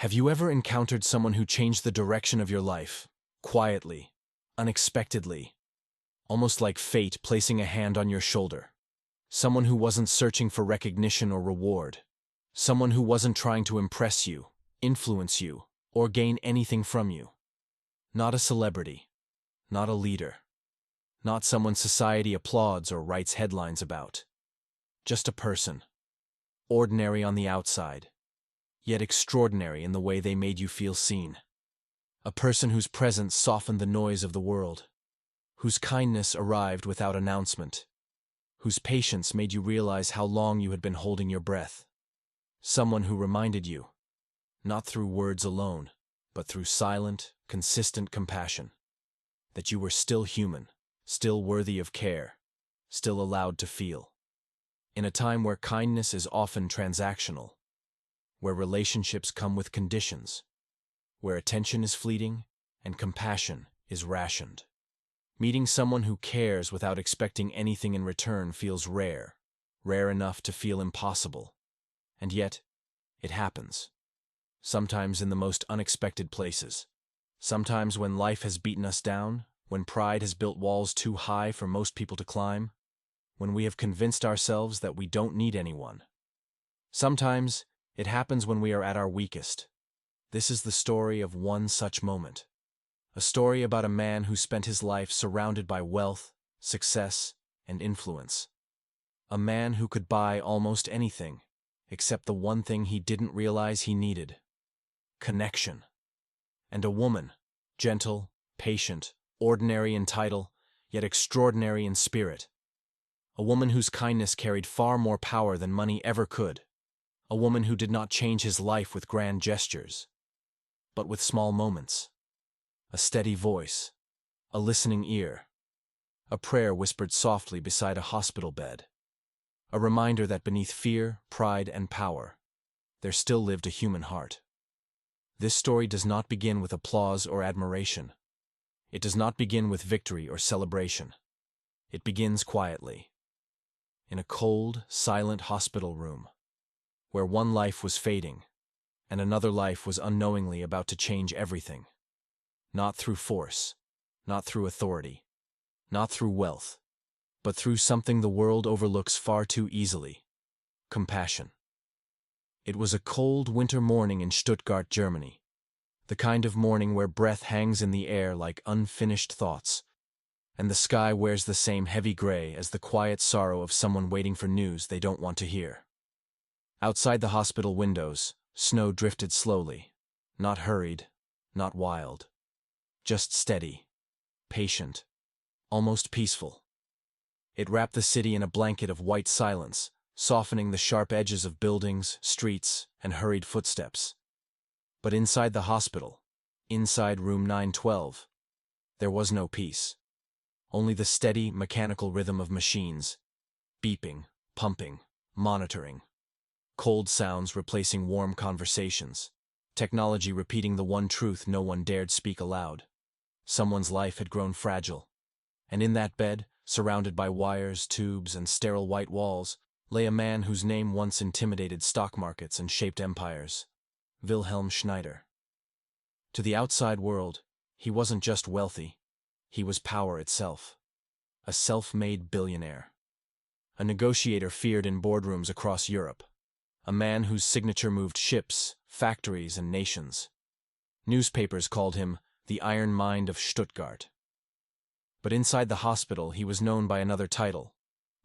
Have you ever encountered someone who changed the direction of your life, quietly, unexpectedly, almost like fate placing a hand on your shoulder? Someone who wasn't searching for recognition or reward. Someone who wasn't trying to impress you, influence you, or gain anything from you. Not a celebrity, not a leader, not someone society applauds or writes headlines about. Just a person, ordinary on the outside, yet extraordinary in the way they made you feel seen. A person whose presence softened the noise of the world, whose kindness arrived without announcement, whose patience made you realize how long you had been holding your breath. Someone who reminded you, not through words alone, but through silent, consistent compassion, that you were still human, still worthy of care, still allowed to feel. In a time where kindness is often transactional, where relationships come with conditions, where attention is fleeting and compassion is rationed, meeting someone who cares without expecting anything in return feels rare, rare enough to feel impossible. And yet, it happens. Sometimes in the most unexpected places. Sometimes when life has beaten us down, when pride has built walls too high for most people to climb, when we have convinced ourselves that we don't need anyone. Sometimes it happens when we are at our weakest. This is the story of one such moment. A story about a man who spent his life surrounded by wealth, success, and influence. A man who could buy almost anything, except the one thing he didn't realize he needed: connection. And a woman, gentle, patient, ordinary in title, yet extraordinary in spirit. A woman whose kindness carried far more power than money ever could. A woman who did not change his life with grand gestures, but with small moments. A steady voice, a listening ear, a prayer whispered softly beside a hospital bed. A reminder that beneath fear, pride, and power, there still lived a human heart. This story does not begin with applause or admiration. It does not begin with victory or celebration. It begins quietly, in a cold, silent hospital room, where one life was fading, and another life was unknowingly about to change everything. Not through force, not through authority, not through wealth, but through something the world overlooks far too easily: compassion. It was a cold winter morning in Stuttgart, Germany, the kind of morning where breath hangs in the air like unfinished thoughts, and the sky wears the same heavy gray as the quiet sorrow of someone waiting for news they don't want to hear. Outside the hospital windows, snow drifted slowly, not hurried, not wild, just steady, patient, almost peaceful. It wrapped the city in a blanket of white silence, softening the sharp edges of buildings, streets, and hurried footsteps. But inside the hospital, inside room 912, there was no peace. Only the steady, mechanical rhythm of machines, beeping, pumping, monitoring. Cold sounds replacing warm conversations. Technology repeating the one truth no one dared speak aloud. Someone's life had grown fragile. And in that bed, surrounded by wires, tubes, and sterile white walls, lay a man whose name once intimidated stock markets and shaped empires: Wilhelm Schneider. To the outside world, he wasn't just wealthy, he was power itself. A self-made billionaire. A negotiator feared in boardrooms across Europe. A man whose signature moved ships, factories, and nations. Newspapers called him the Iron Mind of Stuttgart. But inside the hospital, he was known by another title,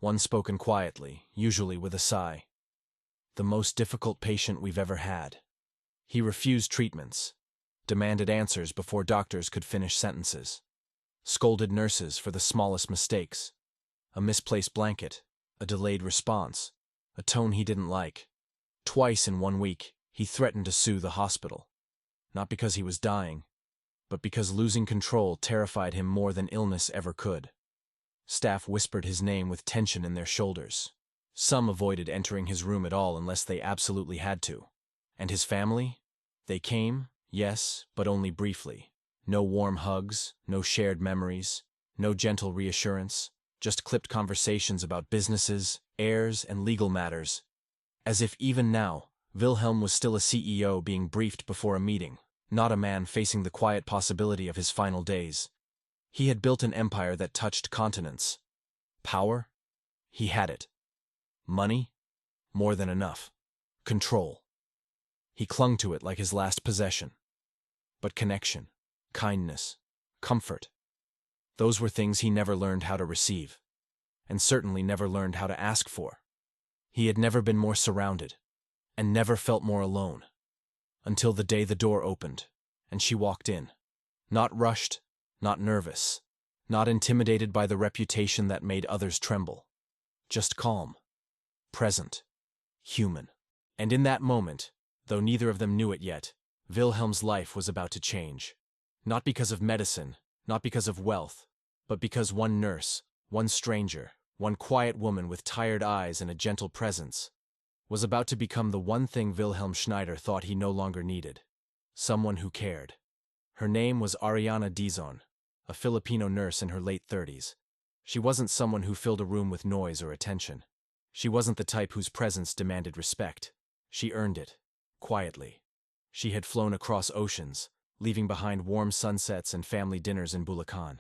one spoken quietly, usually with a sigh: the most difficult patient we've ever had. He refused treatments, demanded answers before doctors could finish sentences, scolded nurses for the smallest mistakes: a misplaced blanket, a delayed response, a tone he didn't like. Twice in 1 week, he threatened to sue the hospital. Not because he was dying, but because losing control terrified him more than illness ever could. Staff whispered his name with tension in their shoulders. Some avoided entering his room at all unless they absolutely had to. And his family? They came, yes, but only briefly. No warm hugs, no shared memories, no gentle reassurance, just clipped conversations about businesses, heirs, and legal matters. As if even now, Wilhelm was still a CEO being briefed before a meeting, not a man facing the quiet possibility of his final days. He had built an empire that touched continents. Power? He had it. Money? More than enough. Control. He clung to it like his last possession. But connection, kindness, comfort, those were things he never learned how to receive, and certainly never learned how to ask for. He had never been more surrounded, and never felt more alone, until the day the door opened, and she walked in. Not rushed, not nervous, not intimidated by the reputation that made others tremble. Just calm, present, human. And in that moment, though neither of them knew it yet, Wilhelm's life was about to change. Not because of medicine, not because of wealth, but because one nurse, one stranger, one quiet woman with tired eyes and a gentle presence, was about to become the one thing Wilhelm Schneider thought he no longer needed. Someone who cared. Her name was Ariana Dizon, a Filipino nurse in her late 30s. She wasn't someone who filled a room with noise or attention. She wasn't the type whose presence demanded respect. She earned it, quietly. She had flown across oceans, leaving behind warm sunsets and family dinners in Bulacan,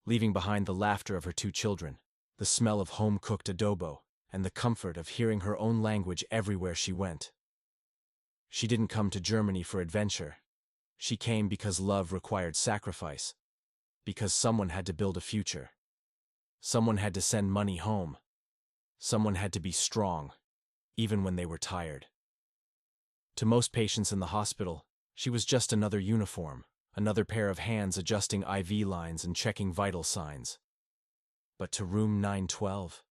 leaving behind the laughter of her 2 children, the smell of home-cooked adobo, and the comfort of hearing her own language everywhere she went. She didn't come to Germany for adventure. She came because love required sacrifice, because someone had to build a future. Someone had to send money home. Someone had to be strong, even when they were tired. To most patients in the hospital, she was just another uniform, another pair of hands adjusting IV lines and checking vital signs. But to room 912,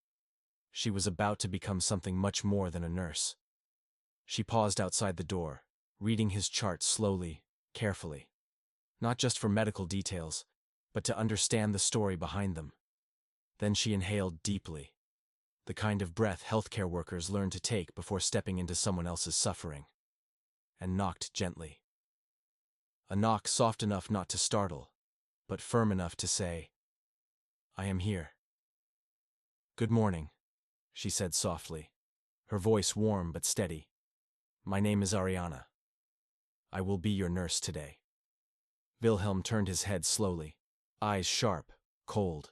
she was about to become something much more than a nurse. She paused outside the door, reading his charts slowly, carefully. Not just for medical details, but to understand the story behind them. Then she inhaled deeply, the kind of breath healthcare workers learn to take before stepping into someone else's suffering, and knocked gently. A knock soft enough not to startle, but firm enough to say, "I am here." "Good morning," she said softly, her voice warm but steady. "My name is Ariana. I will be your nurse today." Wilhelm turned his head slowly, eyes sharp, cold.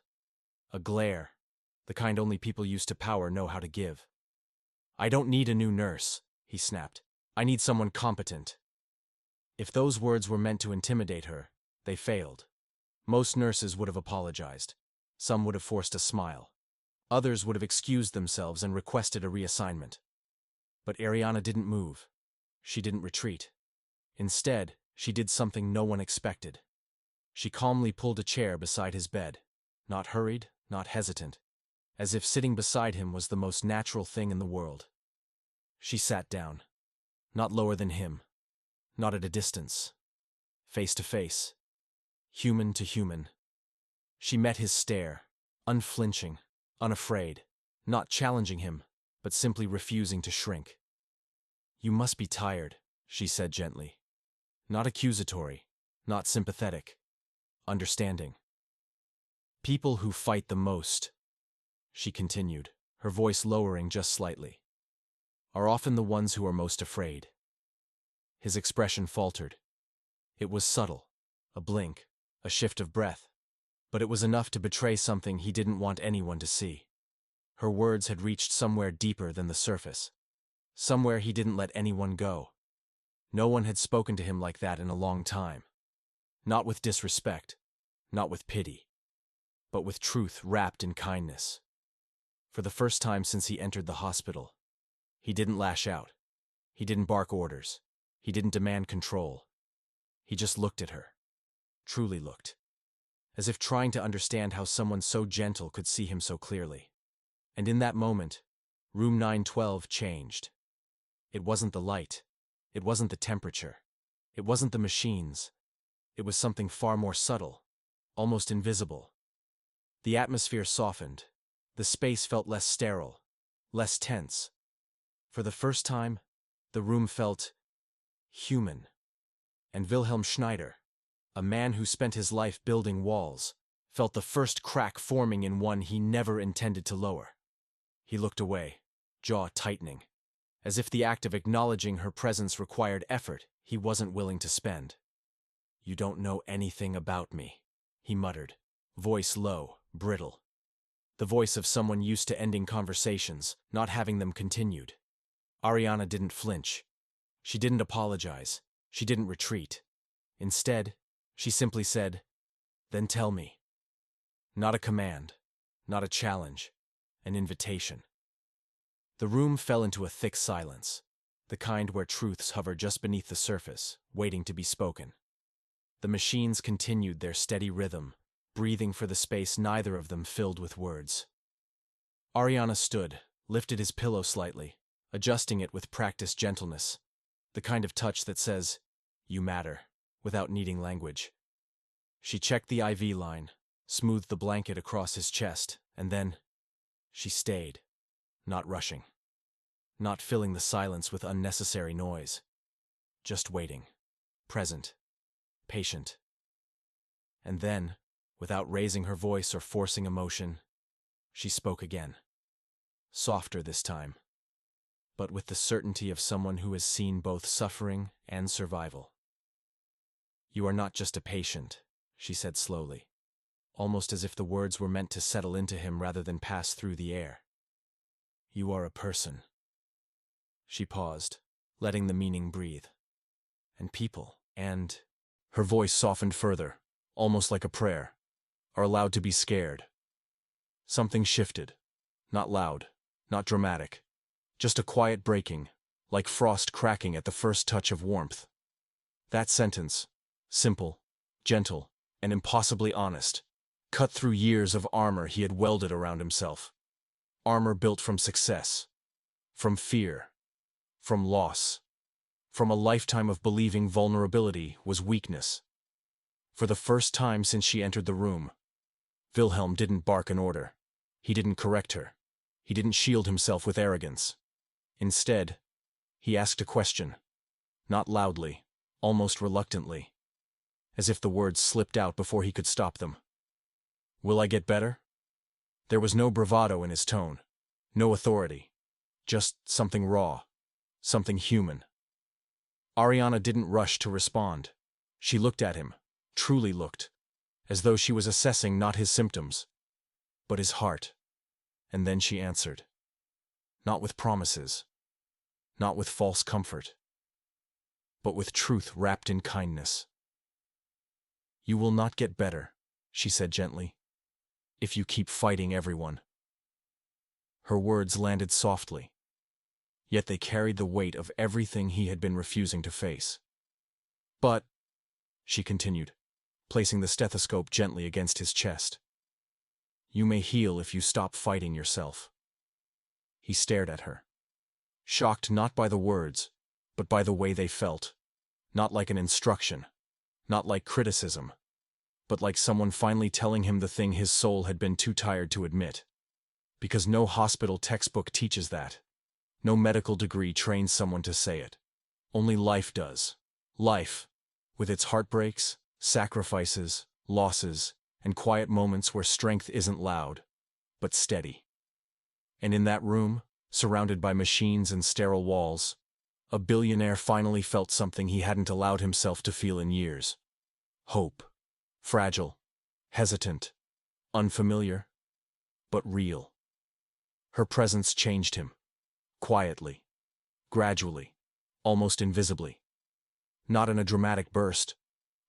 A glare, the kind only people used to power know how to give. "I don't need a new nurse," he snapped. "I need someone competent." If those words were meant to intimidate her, they failed. Most nurses would have apologized. Some would have forced a smile. Others would have excused themselves and requested a reassignment. But Ariana didn't move. She didn't retreat. Instead, she did something no one expected. She calmly pulled a chair beside his bed, not hurried, not hesitant, as if sitting beside him was the most natural thing in the world. She sat down, not lower than him, not at a distance, face to face, human to human. She met his stare, unflinching, unafraid, not challenging him, but simply refusing to shrink. "You must be tired," she said gently. Not accusatory, not sympathetic, understanding. "People who fight the most," she continued, her voice lowering just slightly, "are often the ones who are most afraid." His expression faltered. It was subtle, a blink, a shift of breath, but it was enough to betray something he didn't want anyone to see. Her words had reached somewhere deeper than the surface, somewhere he didn't let anyone go. No one had spoken to him like that in a long time. Not with disrespect, not with pity, but with truth wrapped in kindness. For the first time since he entered the hospital, he didn't lash out. He didn't bark orders. He didn't demand control. He just looked at her. Truly looked. As if trying to understand how someone so gentle could see him so clearly. And in that moment, room 912 changed. It wasn't the light. It wasn't the temperature. It wasn't the machines. It was something far more subtle, almost invisible. The atmosphere softened. The space felt less sterile, less tense. For the first time, the room felt human. And Wilhelm Schneider, a man who spent his life building walls, felt the first crack forming in one he never intended to lower. He looked away, jaw tightening, as if the act of acknowledging her presence required effort he wasn't willing to spend. "You don't know anything about me," he muttered, voice low, brittle. The voice of someone used to ending conversations, not having them continued. Ariana didn't flinch. She didn't apologize. She didn't retreat. Instead, she simply said, "Then tell me." Not a command, not a challenge, an invitation. The room fell into a thick silence, the kind where truths hover just beneath the surface, waiting to be spoken. The machines continued their steady rhythm, breathing for the space neither of them filled with words. Ariana stood, lifted his pillow slightly, adjusting it with practiced gentleness, the kind of touch that says, "You matter," without needing language. She checked the IV line, smoothed the blanket across his chest, and then she stayed, not rushing, not filling the silence with unnecessary noise, just waiting, present, patient. And then, without raising her voice or forcing emotion, she spoke again. Softer this time, but with the certainty of someone who has seen both suffering and survival. "You are not just a patient," she said slowly, almost as if the words were meant to settle into him rather than pass through the air. "You are a person." She paused, letting the meaning breathe. "And people, and—" Her voice softened further, almost like a prayer, "are allowed to be scared." Something shifted, not loud, not dramatic, just a quiet breaking, like frost cracking at the first touch of warmth. That sentence, simple, gentle, and impossibly honest, cut through years of armor he had welded around himself. Armor built from success, from fear, from loss, from a lifetime of believing vulnerability was weakness. For the first time since she entered the room, Wilhelm didn't bark an order. He didn't correct her. He didn't shield himself with arrogance. Instead, he asked a question, not loudly, almost reluctantly, as if the words slipped out before he could stop them. "Will I get better?" There was no bravado in his tone, no authority, just something raw, something human. Ariana didn't rush to respond. She looked at him, truly looked, as though she was assessing not his symptoms, but his heart. And then she answered. Not with promises, not with false comfort, but with truth wrapped in kindness. "You will not get better," she said gently, "if you keep fighting everyone." Her words landed softly, yet they carried the weight of everything he had been refusing to face. "But," she continued, placing the stethoscope gently against his chest, "you may heal if you stop fighting yourself." He stared at her, shocked not by the words, but by the way they felt, not like an instruction, not like criticism, but like someone finally telling him the thing his soul had been too tired to admit. Because no hospital textbook teaches that. No medical degree trains someone to say it. Only life does. Life, with its heartbreaks, sacrifices, losses, and quiet moments where strength isn't loud, but steady. And in that room, surrounded by machines and sterile walls, a billionaire finally felt something he hadn't allowed himself to feel in years. Hope. Fragile, hesitant, unfamiliar, but real. Her presence changed him. Quietly, gradually, almost invisibly. Not in a dramatic burst,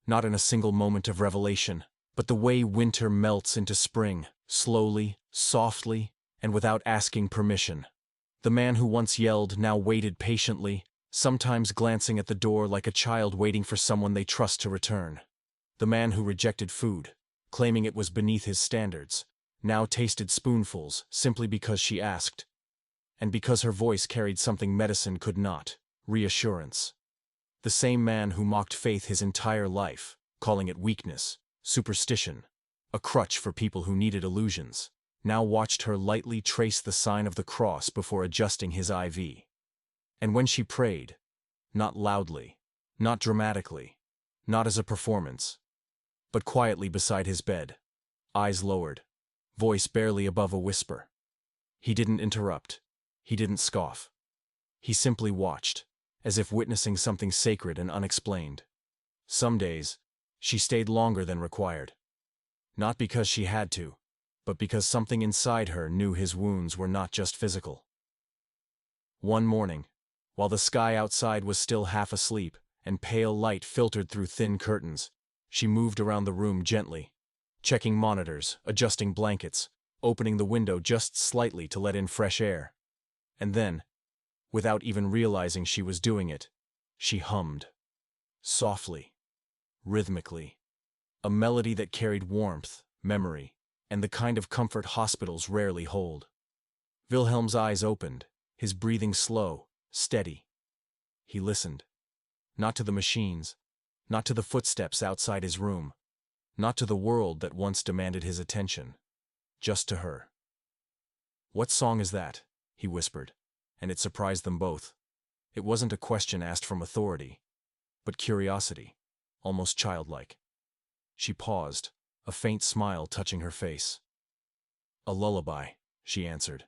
not in a single moment of revelation, but the way winter melts into spring, slowly, softly, and without asking permission. The man who once yelled now waited patiently, sometimes glancing at the door like a child waiting for someone they trust to return. The man who rejected food, claiming it was beneath his standards, now tasted spoonfuls simply because she asked. And because her voice carried something medicine could not, reassurance. The same man who mocked faith his entire life, calling it weakness, superstition, a crutch for people who needed illusions, now watched her lightly trace the sign of the cross before adjusting his IV. And when she prayed, not loudly, not dramatically, not as a performance, but quietly beside his bed, eyes lowered, voice barely above a whisper. He didn't interrupt. He didn't scoff. He simply watched, as if witnessing something sacred and unexplained. Some days, she stayed longer than required. Not because she had to, but because something inside her knew his wounds were not just physical. One morning, while the sky outside was still half asleep and pale light filtered through thin curtains, she moved around the room gently, checking monitors, adjusting blankets, opening the window just slightly to let in fresh air. And then, without even realizing she was doing it, she hummed. Softly, rhythmically. A melody that carried warmth, memory, and the kind of comfort hospitals rarely hold. Wilhelm's eyes opened, his breathing slow, steady. He listened. Not to the machines, not to the footsteps outside his room, not to the world that once demanded his attention, just to her. "What song is that?" he whispered, and it surprised them both. It wasn't a question asked from authority, but curiosity, almost childlike. She paused, a faint smile touching her face. "A lullaby," she answered.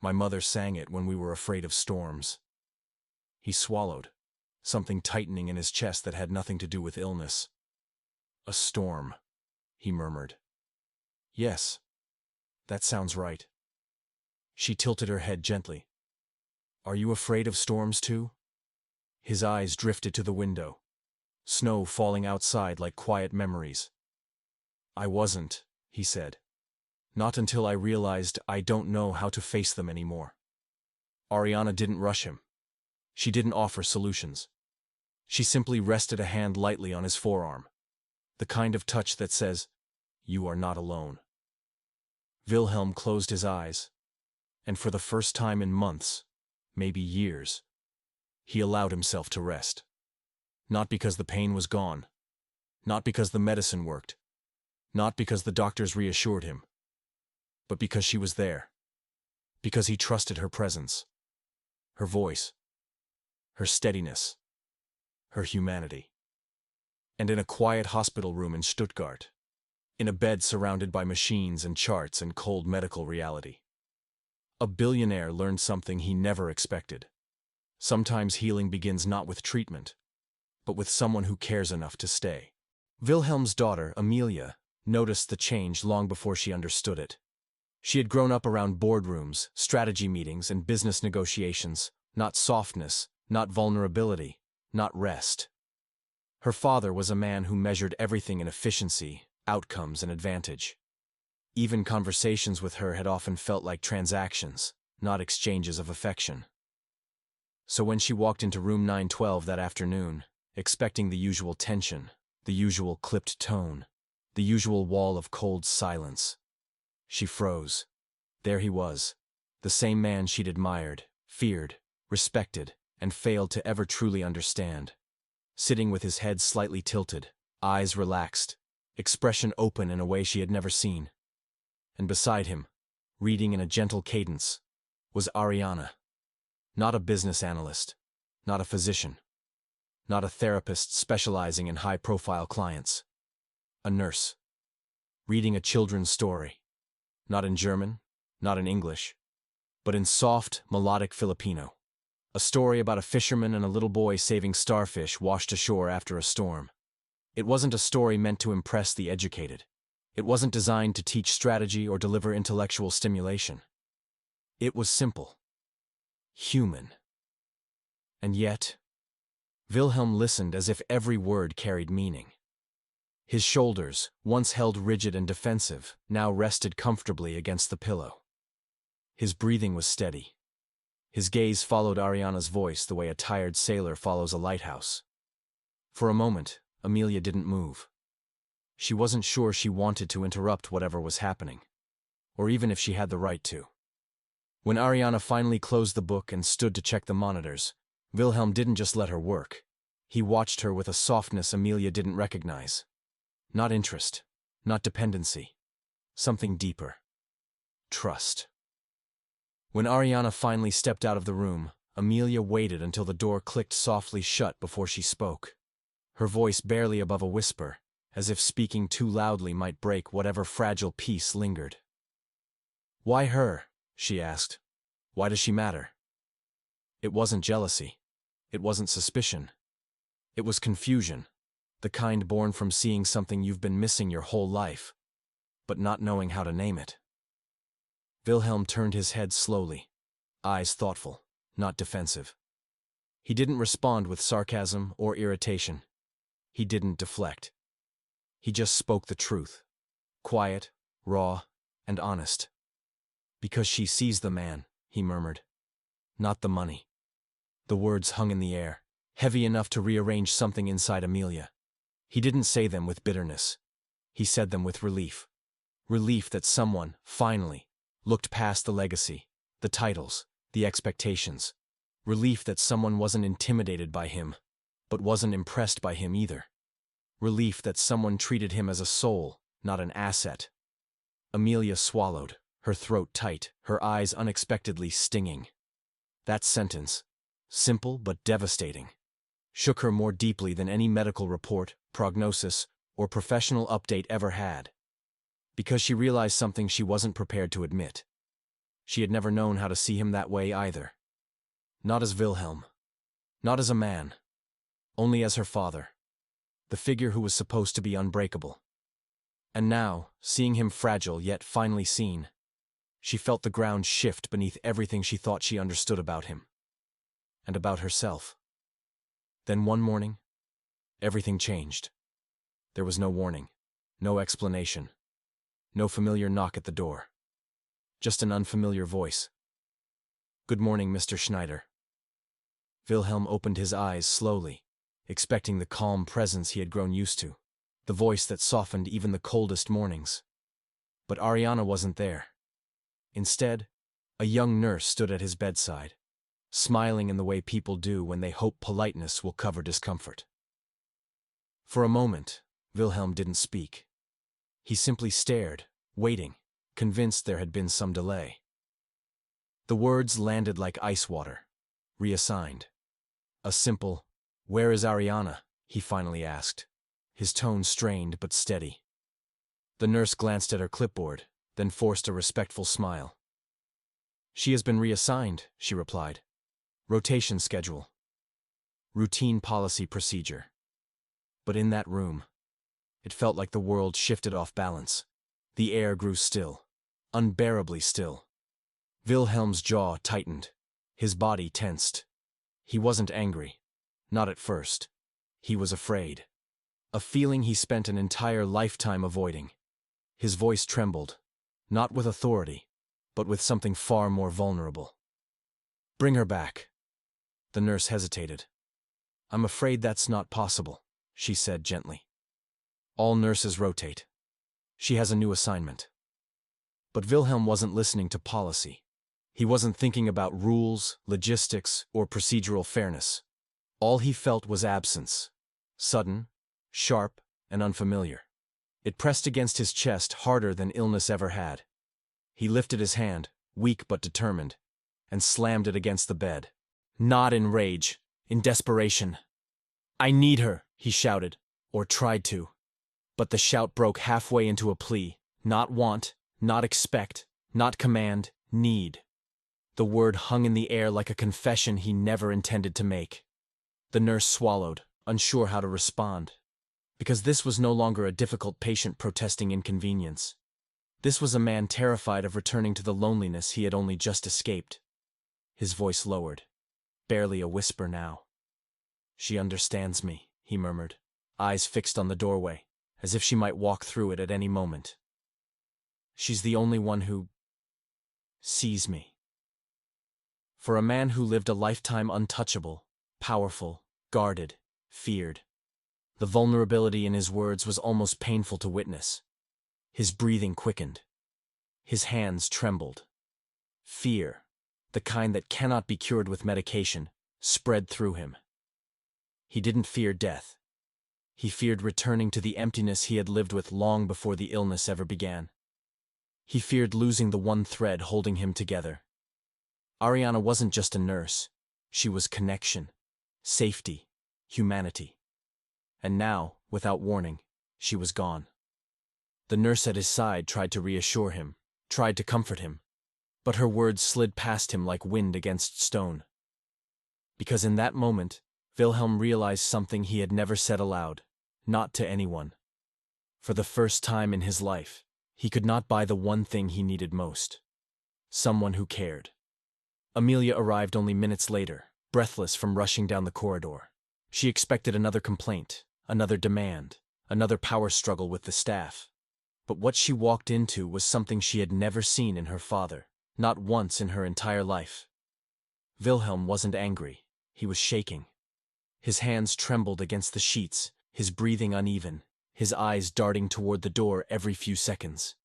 "My mother sang it when we were afraid of storms." He swallowed, something tightening in his chest that had nothing to do with illness. "A storm," he murmured. "Yes, that sounds right." She tilted her head gently. "Are you afraid of storms too?" His eyes drifted to the window, snow falling outside like quiet memories. "I wasn't," he said. "Not until I realized I don't know how to face them anymore." Ariana didn't rush him. She didn't offer solutions. She simply rested a hand lightly on his forearm, the kind of touch that says, "You are not alone." Wilhelm closed his eyes, and for the first time in months, maybe years, he allowed himself to rest. Not because the pain was gone, not because the medicine worked, not because the doctors reassured him, but because she was there, because he trusted her presence, her voice, her steadiness, her humanity. And in a quiet hospital room in Stuttgart, in a bed surrounded by machines and charts and cold medical reality, a billionaire learned something he never expected. Sometimes healing begins not with treatment, but with someone who cares enough to stay. Wilhelm's daughter, Amelia, noticed the change long before she understood it. She had grown up around boardrooms, strategy meetings, and business negotiations, not softness, not vulnerability, not rest. Her father was a man who measured everything in efficiency, outcomes, and advantage. Even conversations with her had often felt like transactions, not exchanges of affection. So when she walked into room 912 that afternoon, expecting the usual tension, the usual clipped tone, the usual wall of cold silence, she froze. There he was, the same man she'd admired, feared, respected, and failed to ever truly understand. Sitting with his head slightly tilted, eyes relaxed, expression open in a way she had never seen. And beside him, reading in a gentle cadence, was Ariana. Not a business analyst, not a physician, not a therapist specializing in high-profile clients. A nurse, reading a children's story, not in German, not in English, but in soft, melodic Filipino. A story about a fisherman and a little boy saving starfish washed ashore after a storm. It wasn't a story meant to impress the educated. It wasn't designed to teach strategy or deliver intellectual stimulation. It was simple. Human. And yet, Wilhelm listened as if every word carried meaning. His shoulders, once held rigid and defensive, now rested comfortably against the pillow. His breathing was steady. His gaze followed Ariana's voice the way a tired sailor follows a lighthouse. For a moment, Amelia didn't move. She wasn't sure she wanted to interrupt whatever was happening, or even if she had the right to. When Ariana finally closed the book and stood to check the monitors, Wilhelm didn't just let her work. He watched her with a softness Amelia didn't recognize. Not interest, not dependency. Something deeper. Trust. When Ariana finally stepped out of the room, Amelia waited until the door clicked softly shut before she spoke. Her voice barely above a whisper, as if speaking too loudly might break whatever fragile peace lingered. "Why her?" she asked. "Why does she matter?" It wasn't jealousy. It wasn't suspicion. It was confusion, the kind born from seeing something you've been missing your whole life, but not knowing how to name it. Wilhelm turned his head slowly, eyes thoughtful, not defensive. He didn't respond with sarcasm or irritation. He didn't deflect. He just spoke the truth, quiet, raw, and honest. Because she sees the man, he murmured, not the money. The words hung in the air, heavy enough to rearrange something inside Amelia. He didn't say them with bitterness. He said them with relief. Relief that someone, finally, looked past the legacy, the titles, the expectations. Relief that someone wasn't intimidated by him, but wasn't impressed by him either. Relief that someone treated him as a soul, not an asset. Amelia swallowed, her throat tight, her eyes unexpectedly stinging. That sentence, simple but devastating, shook her more deeply than any medical report, prognosis, or professional update ever had. Because she realized something she wasn't prepared to admit. She had never known how to see him that way either. Not as Wilhelm. Not as a man. Only as her father. The figure who was supposed to be unbreakable. And now, seeing him fragile yet finally seen, she felt the ground shift beneath everything she thought she understood about him. And about herself. Then one morning, everything changed. There was no warning, no explanation, no familiar knock at the door. Just an unfamiliar voice. "Good morning, Mr. Schneider." Wilhelm opened his eyes slowly, expecting the calm presence he had grown used to, the voice that softened even the coldest mornings. But Ariana wasn't there. Instead, a young nurse stood at his bedside, smiling in the way people do when they hope politeness will cover discomfort. For a moment, Wilhelm didn't speak. He simply stared, waiting, convinced there had been some delay. The words landed like ice water, reassigned. A simple, "Where is Ariana?" he finally asked, his tone strained but steady. The nurse glanced at her clipboard, then forced a respectful smile. "She has been reassigned," she replied. "Rotation schedule. Routine policy procedure." But in that room, it felt like the world shifted off balance. The air grew still, unbearably still. Wilhelm's jaw tightened, his body tensed. He wasn't angry, not at first. He was afraid. A feeling he spent an entire lifetime avoiding. His voice trembled, not with authority, but with something far more vulnerable. "Bring her back." The nurse hesitated. "I'm afraid that's not possible," she said gently. "All nurses rotate. She has a new assignment." But Wilhelm wasn't listening to policy. He wasn't thinking about rules, logistics, or procedural fairness. All he felt was absence. Sudden, sharp, and unfamiliar. It pressed against his chest harder than illness ever had. He lifted his hand, weak but determined, and slammed it against the bed. Not in rage, in desperation. "I need her," he shouted, or tried to. But the shout broke halfway into a plea. Not want, not expect, not command, need. The word hung in the air like a confession he never intended to make. The nurse swallowed, unsure how to respond. Because this was no longer a difficult patient protesting inconvenience. This was a man terrified of returning to the loneliness he had only just escaped. His voice lowered, barely a whisper now. "She understands me," he murmured, eyes fixed on the doorway, as if she might walk through it at any moment. "She's the only one who sees me." For a man who lived a lifetime untouchable, powerful, guarded, feared, the vulnerability in his words was almost painful to witness. His breathing quickened. His hands trembled. Fear, the kind that cannot be cured with medication, spread through him. He didn't fear death. He feared returning to the emptiness he had lived with long before the illness ever began. He feared losing the one thread holding him together. Ariana wasn't just a nurse. She was connection, safety, humanity. And now, without warning, she was gone. The nurse at his side tried to reassure him, tried to comfort him, but her words slid past him like wind against stone. Because in that moment, Wilhelm realized something he had never said aloud, not to anyone. For the first time in his life, he could not buy the one thing he needed most: someone who cared. Amelia arrived only minutes later, breathless from rushing down the corridor. She expected another complaint, another demand, another power struggle with the staff. But what she walked into was something she had never seen in her father, not once in her entire life. Wilhelm wasn't angry, he was shaking. His hands trembled against the sheets, his breathing uneven, his eyes darting toward the door every few seconds,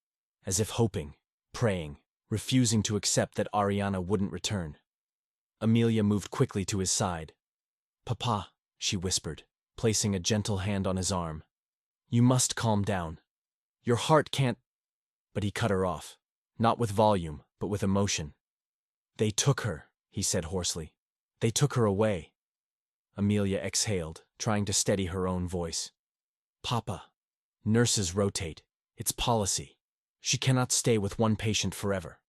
as if hoping, praying, refusing to accept that Ariana wouldn't return. Amelia moved quickly to his side. "Papa," she whispered, placing a gentle hand on his arm. "You must calm down. Your heart can't—" But he cut her off, not with volume, but with emotion. "They took her," he said hoarsely. "They took her away." Amelia exhaled, trying to steady her own voice. "Papa, nurses rotate. It's policy. She cannot stay with one patient forever."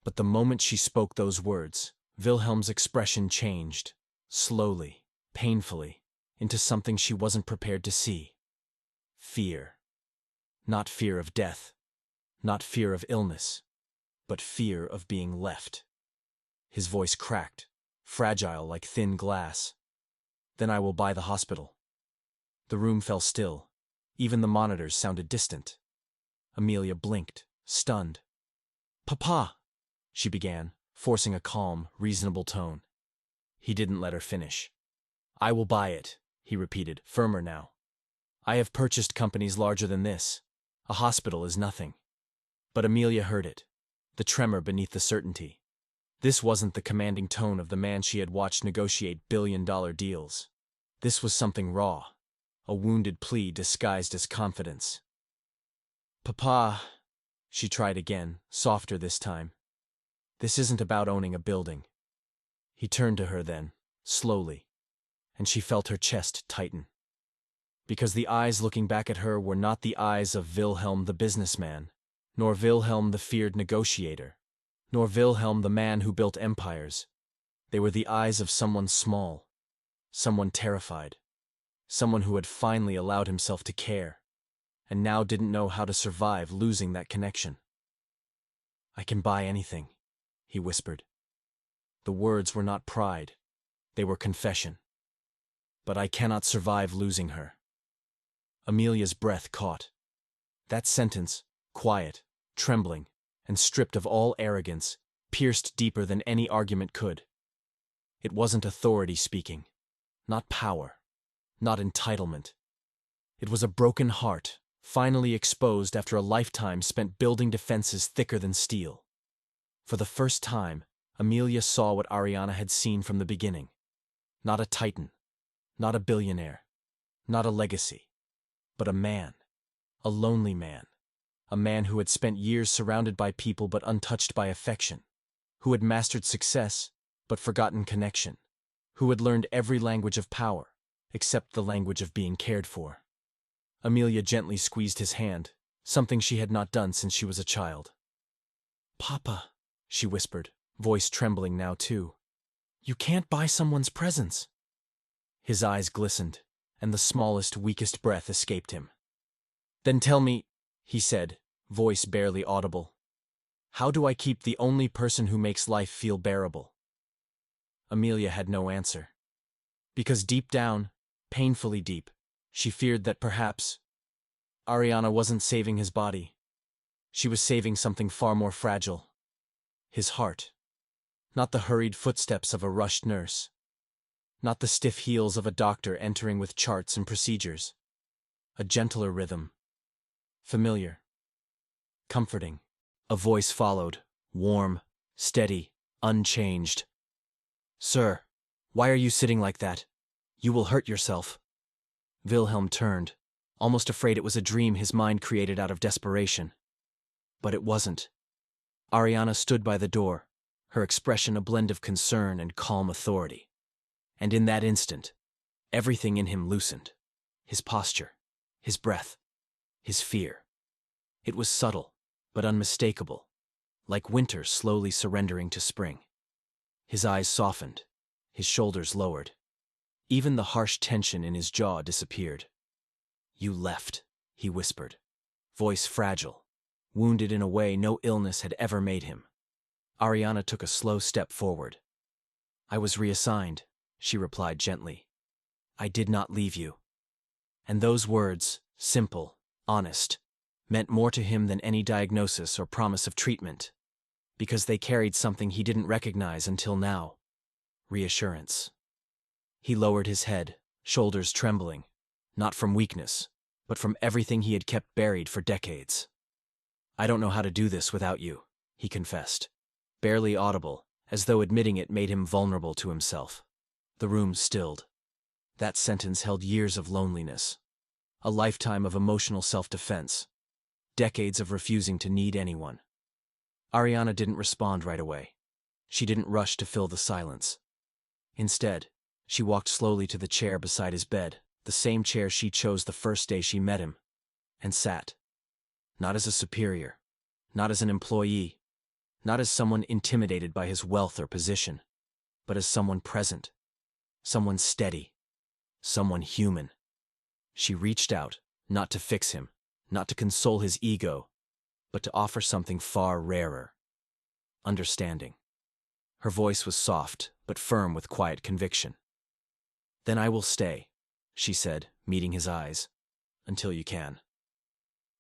But the moment she spoke those words, Wilhelm's expression changed, slowly, painfully, into something she wasn't prepared to see. Fear. Not fear of death, not fear of illness, but fear of being left. His voice cracked, fragile like thin glass. "Then I will buy the hospital." The room fell still. Even the monitors sounded distant. Amelia blinked, stunned. "Papa," she began, forcing a calm, reasonable tone. He didn't let her finish. "I will buy it," he repeated, firmer now. "I have purchased companies larger than this. A hospital is nothing." But Amelia heard it, the tremor beneath the certainty. This wasn't the commanding tone of the man she had watched negotiate billion-dollar deals. This was something raw, a wounded plea disguised as confidence. "Papa," she tried again, softer this time. "This isn't about owning a building." He turned to her then, slowly, and she felt her chest tighten. Because the eyes looking back at her were not the eyes of Wilhelm the businessman, nor Wilhelm the feared negotiator, nor Wilhelm the man who built empires. They were the eyes of someone small, someone terrified, someone who had finally allowed himself to care, and now didn't know how to survive losing that connection. "I can buy anything," he whispered. The words were not pride, they were confession. "But I cannot survive losing her." Amelia's breath caught. That sentence, quiet, trembling, and stripped of all arrogance, pierced deeper than any argument could. It wasn't authority speaking, not power, not entitlement. It was a broken heart, finally exposed after a lifetime spent building defenses thicker than steel. For the first time, Amelia saw what Ariana had seen from the beginning. Not a titan, not a billionaire, not a legacy, but a man, a lonely man, a man who had spent years surrounded by people but untouched by affection, who had mastered success but forgotten connection, who had learned every language of power except the language of being cared for. Amelia gently squeezed his hand, something she had not done since she was a child. "Papa," she whispered, voice trembling now too. "You can't buy someone's presence." His eyes glistened, and the smallest, weakest breath escaped him. "Then tell me," he said, voice barely audible, "how do I keep the only person who makes life feel bearable?" Amelia had no answer. Because deep down, painfully deep, she feared that perhaps Ariana wasn't saving his body. She was saving something far more fragile. His heart. Not the hurried footsteps of a rushed nurse. Not the stiff heels of a doctor entering with charts and procedures. A gentler rhythm. Familiar. Comforting. A voice followed, warm, steady, unchanged. "Sir, why are you sitting like that? You will hurt yourself." Wilhelm turned, almost afraid it was a dream his mind created out of desperation. But it wasn't. Ariana stood by the door, her expression a blend of concern and calm authority. And in that instant, everything in him loosened. His posture, his breath, his fear. It was subtle, but unmistakable, like winter slowly surrendering to spring. His eyes softened, His shoulders lowered. Even the harsh tension in his jaw disappeared. "You left," he whispered, voice fragile, wounded in a way no illness had ever made him. Ariana took a slow step forward. "I was reassigned," she replied gently. "I did not leave you." And those words, simple, honest, meant more to him than any diagnosis or promise of treatment, because they carried something he didn't recognize until now: reassurance. He lowered his head, shoulders trembling, not from weakness, but from everything he had kept buried for decades. "I don't know how to do this without you," he confessed, barely audible, as though admitting it made him vulnerable to himself. The room stilled. That sentence held years of loneliness, a lifetime of emotional self-defense, decades of refusing to need anyone. Ariana didn't respond right away. She didn't rush to fill the silence. Instead, she walked slowly to the chair beside his bed, the same chair she chose the first day she met him, and sat. Not as a superior, not as an employee, not as someone intimidated by his wealth or position, but as someone present, someone steady, someone human. She reached out, not to fix him, not to console his ego, but to offer something far rarer: understanding. Her voice was soft, but firm with quiet conviction. "Then I will stay," she said, meeting his eyes, "until you can.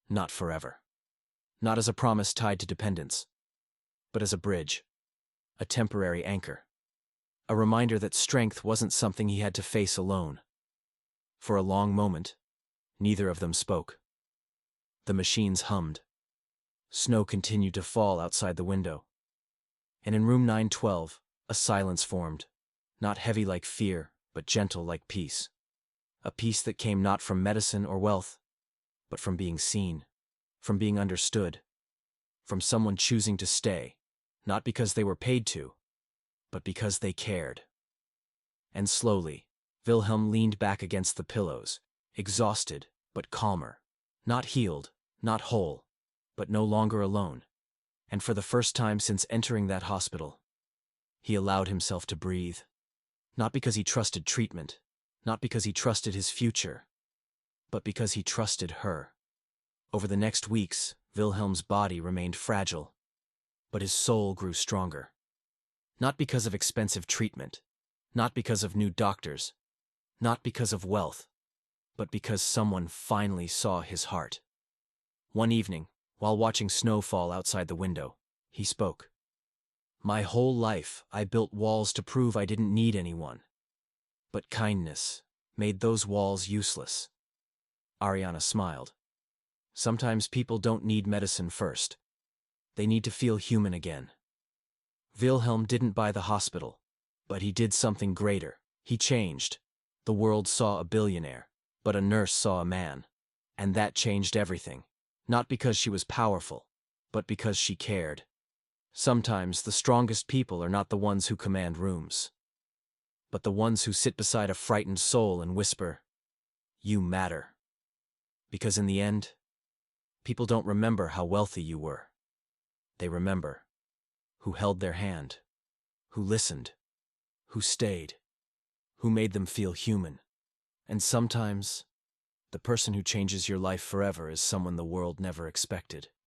Not forever. Not as a promise tied to dependence, but as a bridge, a temporary anchor, a reminder that strength wasn't something he had to face alone." For a long moment, neither of them spoke. The machines hummed. Snow continued to fall outside the window. And in room 912, a silence formed, not heavy like fear, but gentle like peace. A peace that came not from medicine or wealth, but from being seen, from being understood, from someone choosing to stay, not because they were paid to, but because they cared. And slowly, Wilhelm leaned back against the pillows, exhausted but calmer, not healed, not whole, but no longer alone. And for the first time since entering that hospital, he allowed himself to breathe. Not because he trusted treatment, not because he trusted his future, but because he trusted her. Over the next weeks, Wilhelm's body remained fragile, but his soul grew stronger. Not because of expensive treatment, not because of new doctors, not because of wealth, but because someone finally saw his heart. One evening, while watching snow fall outside the window, he spoke. "My whole life, I built walls to prove I didn't need anyone. But kindness made those walls useless." Ariana smiled. "Sometimes people don't need medicine first. They need to feel human again." Wilhelm didn't buy the hospital, but he did something greater. He changed. The world saw a billionaire, but a nurse saw a man. And that changed everything. Not because she was powerful, but because she cared. Sometimes the strongest people are not the ones who command rooms, but the ones who sit beside a frightened soul and whisper, "You matter." Because in the end, people don't remember how wealthy you were. They remember who held their hand, who listened, who stayed, who made them feel human. And sometimes, the person who changes your life forever is someone the world never expected.